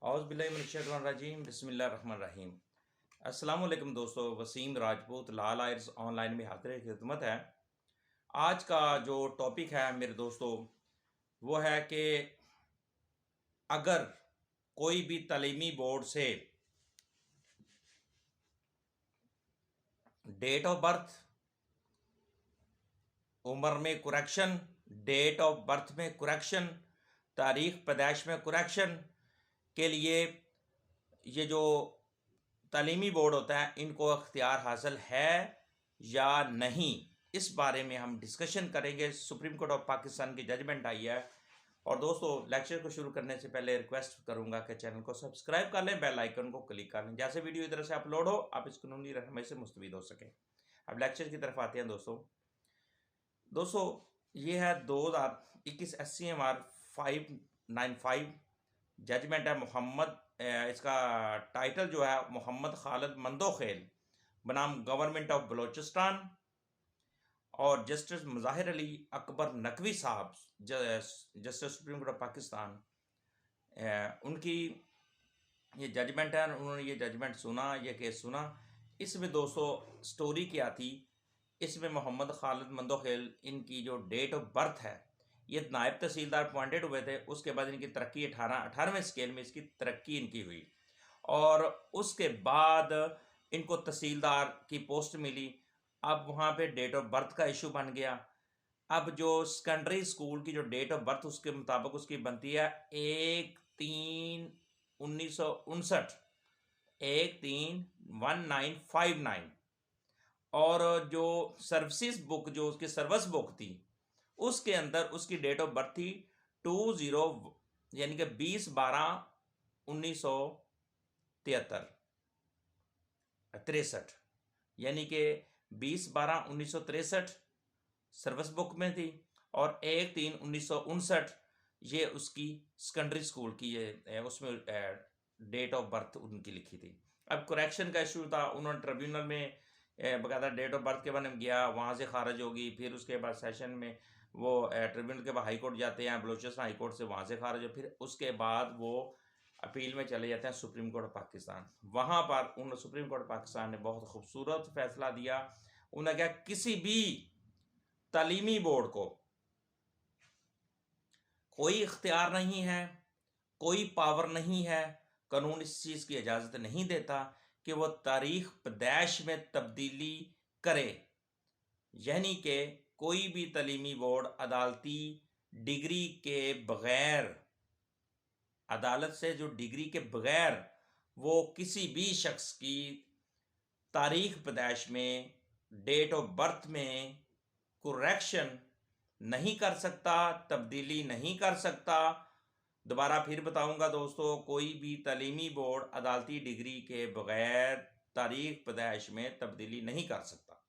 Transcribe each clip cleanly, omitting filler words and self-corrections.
औज़ुबिल्लाहिमिनश्शैतानिर्रजीम बिस्मिल्लाहिर्रहमानिर्रहीम। अस्सलाम वालेकुम दोस्तों, वसीम राजपूत लाल आयर्स ऑनलाइन में हाज़िर खिदमत है। आज का जो टॉपिक है मेरे दोस्तों वो है कि अगर कोई भी तालीमी बोर्ड से डेट ऑफ बर्थ, उम्र में कुरेक्शन, डेट ऑफ बर्थ में कुरेक्शन, तारीख पैदाइश में कुरेक्शन के लिए ये जो तालीमी बोर्ड होता है इनको अख्तियार हासिल है या नहीं, इस बारे में हम डिस्कशन करेंगे। सुप्रीम कोर्ट ऑफ पाकिस्तान की जजमेंट आई है। और दोस्तों, लेक्चर को शुरू करने से पहले रिक्वेस्ट करूंगा कि चैनल को सब्सक्राइब कर लें, बेल आइकन को क्लिक कर लें, जैसे वीडियो इधर से अपलोड हो आप इस कानूनी रहनुमाई से मुस्तफीद हो सकें। अब लेक्चर की तरफ आते हैं दोस्तों ये है 2021 SCMR 595 जजमेंट है। मोहम्मद इसका टाइटल जो है मोहम्मद खालिद मंदोखेल बनाम गवर्नमेंट ऑफ बलोचिस्तान और जस्टिस मुज़ाहिर अली अकबर नकवी साहब, justice supreme court of Pakistan, उनकी ये जजमेंट है। उन्होंने ये जजमेंट सुना, ये केस सुना। इसमें दोस्तों स्टोरी क्या थी, इसमें मोहम्मद खालिद मंदोखेल इनकी जो डेट ऑफ बर्थ है, ये नायब तहसीलदार अपॉइंटेड हुए थे। उसके बाद इनकी तरक्की 18वें स्केल में इसकी तरक्की इनकी हुई और उसके बाद इनको तहसीलदार की पोस्ट मिली। अब वहाँ पे डेट ऑफ बर्थ का इशू बन गया। अब जो सेकेंडरी स्कूल की जो डेट ऑफ बर्थ उसके मुताबिक उसकी बनती है 1/3/1959, 1/3/1959। और जो सर्विसेज बुक, जो उसकी सर्विस बुक थी, उसके अंदर उसकी डेट ऑफ बर्थ थी 20 यानी कि 20/12/1963, यानी कि 20/12/1963 सर्विस बुक में थी और 1/3/1959 ये उसकी सेकेंडरी स्कूल की ये उसमें डेट ऑफ बर्थ उनकी लिखी थी। अब करेक्शन का इशू था, उन्होंने ट्रिब्यूनल में बकायदा डेट ऑफ बर्थ के बारे में गया, वहाँ से खारिज होगी, फिर उसके बाद सेशन में वो ट्रिब्यूनल के बाद हाई कोर्ट जाते हैं, बलोचिस्तान हाई कोर्ट से, वहाँ से खारिज हो, फिर उसके बाद वो अपील में चले जाते हैं सुप्रीम कोर्ट ऑफ पाकिस्तान। वहाँ पर उन सुप्रीम कोर्ट ऑफ पाकिस्तान ने बहुत खूबसूरत फैसला दिया। उन्होंने कहा किसी भी तालीमी बोर्ड को कोई इख्तियार नहीं है, कोई पावर नहीं है, कानून इस चीज़ की इजाज़त नहीं देता कि वो तारीख पैदाइश में तब्दीली करे। यानी कि कोई भी तालीमी बोर्ड अदालती डिग्री के बग़ैर, अदालत से जो डिग्री के बग़ैर वो किसी भी शख्स की तारीख पैदाइश में, डेट ऑफ बर्थ में कुरेक्शन नहीं कर सकता, तब्दीली नहीं कर सकता। दोबारा फिर बताऊंगा दोस्तों, कोई भी तालीमी बोर्ड अदालती डिग्री के बगैर तारीख पैदाइश में तब्दीली नहीं कर सकता।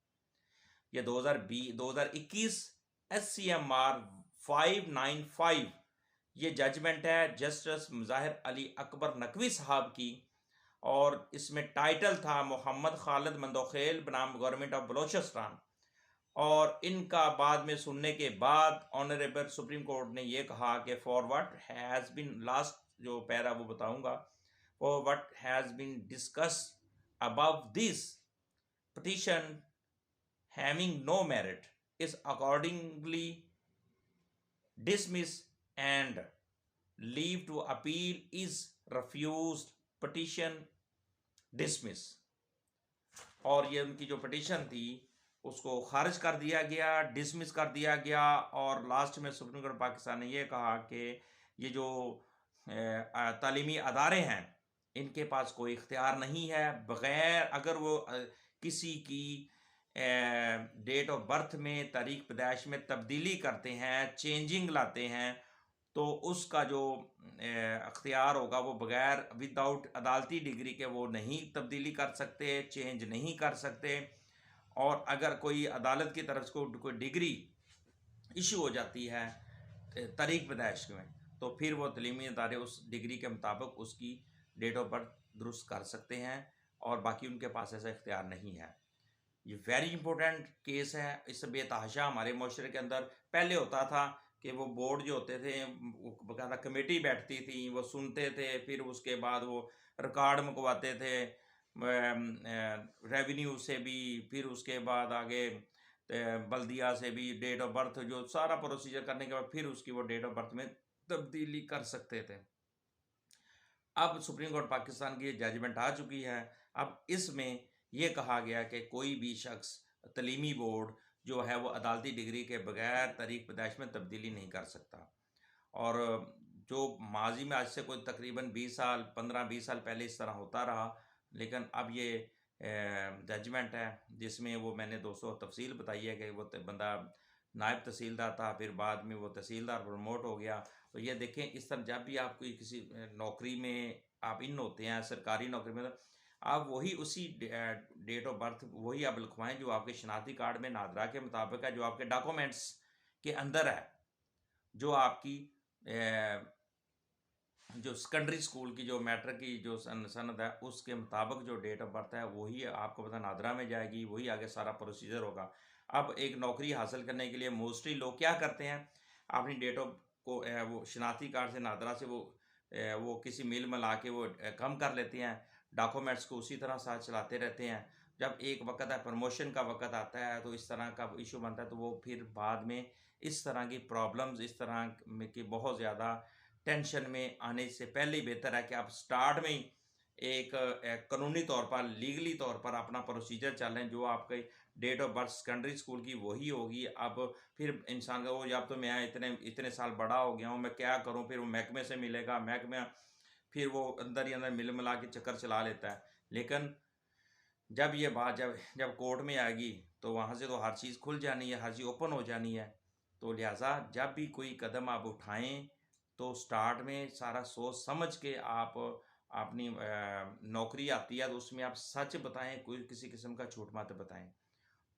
ये 2021 SCMR 595 ये जजमेंट है जस्टिस मुज़ाहिर अली अकबर नकवी साहब की, और इसमें टाइटल था मोहम्मद खालिद मंदोखेल बनाम गवर्नमेंट ऑफ बलोचिस्तान। और इनका बाद में सुनने के बाद ऑनरेबल सुप्रीम कोर्ट ने ये कहा कि for what has been, last जो पैरा वो बताऊंगा, for what has been discuss above this petition having no merit is accordingly dismiss and leave to appeal is refused, petition dismiss. और ये उनकी जो पिटीशन थी उसको खारिज कर दिया गया, डिसमिस कर दिया गया। और लास्ट में सुप्रीम कोर्ट पाकिस्तान ने यह कहा कि ये जो तालीमी अदारे हैं इनके पास कोई इख्तियार नहीं है, बग़ैर अगर वो किसी की डेट ऑफ बर्थ में, तारीख पैदाइश में तब्दीली करते हैं, चेंजिंग लाते हैं, तो उसका जो अख्तियार होगा वो बग़ैर, विदाउट अदालती डिग्री के वो नहीं तब्दीली कर सकते, चेंज नहीं कर सकते। और अगर कोई अदालत की तरफ से कोई डिग्री इशू हो जाती है तारीख पैदाइश में, तो फिर वो तालीमी अदारे उस डिग्री के मुताबिक उसकी डेट ऑफ बर्थ दुरुस्त कर सकते हैं और बाकी उनके पास ऐसा इख्तियार नहीं है। ये वेरी इंपॉर्टेंट केस है। इस बेतहाशा हमारे माशरे के अंदर पहले होता था कि वो बोर्ड जो होते थे वो बकायदा कमेटी बैठती थी, वो सुनते थे, फिर उसके बाद वो रिकॉर्ड मंगवाते थे रेवेन्यू से भी, फिर उसके बाद आगे बल्दिया से भी डेट ऑफ बर्थ जो सारा प्रोसीजर करने के बाद फिर उसकी वो डेट ऑफ बर्थ में तब्दीली कर सकते थे। अब सुप्रीम कोर्ट पाकिस्तान की जजमेंट आ चुकी है। अब इसमें ये कहा गया कि कोई भी शख्स तलीमी बोर्ड जो है वो अदालती डिग्री के बगैर तारीख पैदाइश में तब्दीली नहीं कर सकता। और जो माजी में आज से कोई तकरीबन 20 साल 15-20 साल पहले इस तरह होता रहा, लेकिन अब ये जजमेंट है जिसमें वो मैंने 200 तफसील बताई है कि वो बंदा नायब तहसीलदार था, फिर बाद में वो तहसीलदार प्रमोट हो गया। तो ये देखें, इस तरह जब भी आप कोई किसी नौकरी में आप इन होते हैं, सरकारी नौकरी में, तो आप वही उसी डेट ऑफ बर्थ वही आप लिखवाएं जो आपके शनाख्ती कार्ड में नादरा के मुताबिक है, जो आपके डॉक्यूमेंट्स के अंदर है, जो आपकी जो सेकेंडरी स्कूल की जो मैट्रिक की जो सनद है उसके मुताबिक जो डेट ऑफ बर्थ है वही आपको पता नादरा में जाएगी, वही आगे सारा प्रोसीजर होगा। अब एक नौकरी हासिल करने के लिए मोस्टली लोग क्या करते हैं, अपनी डेट ऑफ को वो शनाख्ती कार्ड से नादरा से वो किसी मिल में ला के वो कम कर लेते हैं, डॉक्यूमेंट्स को उसी तरह साथ चलाते रहते हैं। जब एक वक्त है प्रमोशन का वक्त आता है तो इस तरह का इशू बनता है, तो वो फिर बाद में इस तरह की प्रॉब्लम्स, इस तरह की बहुत ज़्यादा टेंशन में आने से पहले ही बेहतर है कि आप स्टार्ट में ही एक कानूनी तौर पर, लीगली तौर पर अपना प्रोसीजर चलें, जो आपके date of birth secondary school की वही होगी। अब फिर इंसान का वो, जब तो मैं इतने इतने साल बड़ा हो गया हूँ, मैं क्या करूँ, फिर वो महकमे से मिलेगा, महकमे फिर वो अंदर ही अंदर मिल मिला के चक्कर चला लेता है। लेकिन जब ये बात जब जब कोर्ट में आएगी तो वहाँ से तो हर चीज़ खुल जानी है, हर चीज़ ओपन हो जानी है। तो लिहाजा जब भी कोई कदम आप उठाएं तो स्टार्ट में सारा सोच समझ के आप अपनी नौकरी आती है तो उसमें आप सच बताएं, कोई किसी किस्म का झूठ मत बताएं।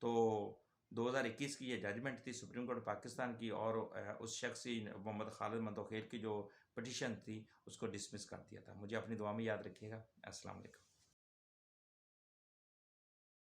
तो 2021 की ये जजमेंट थी सुप्रीम कोर्ट पाकिस्तान की, और उस शख्स की मोहम्मद खालिद मंतोखेर की जो पटिशन थी उसको डिसमिस कर दिया था। मुझे अपनी दुआ में याद रखिएगा। अस्सलाम वालेकुम।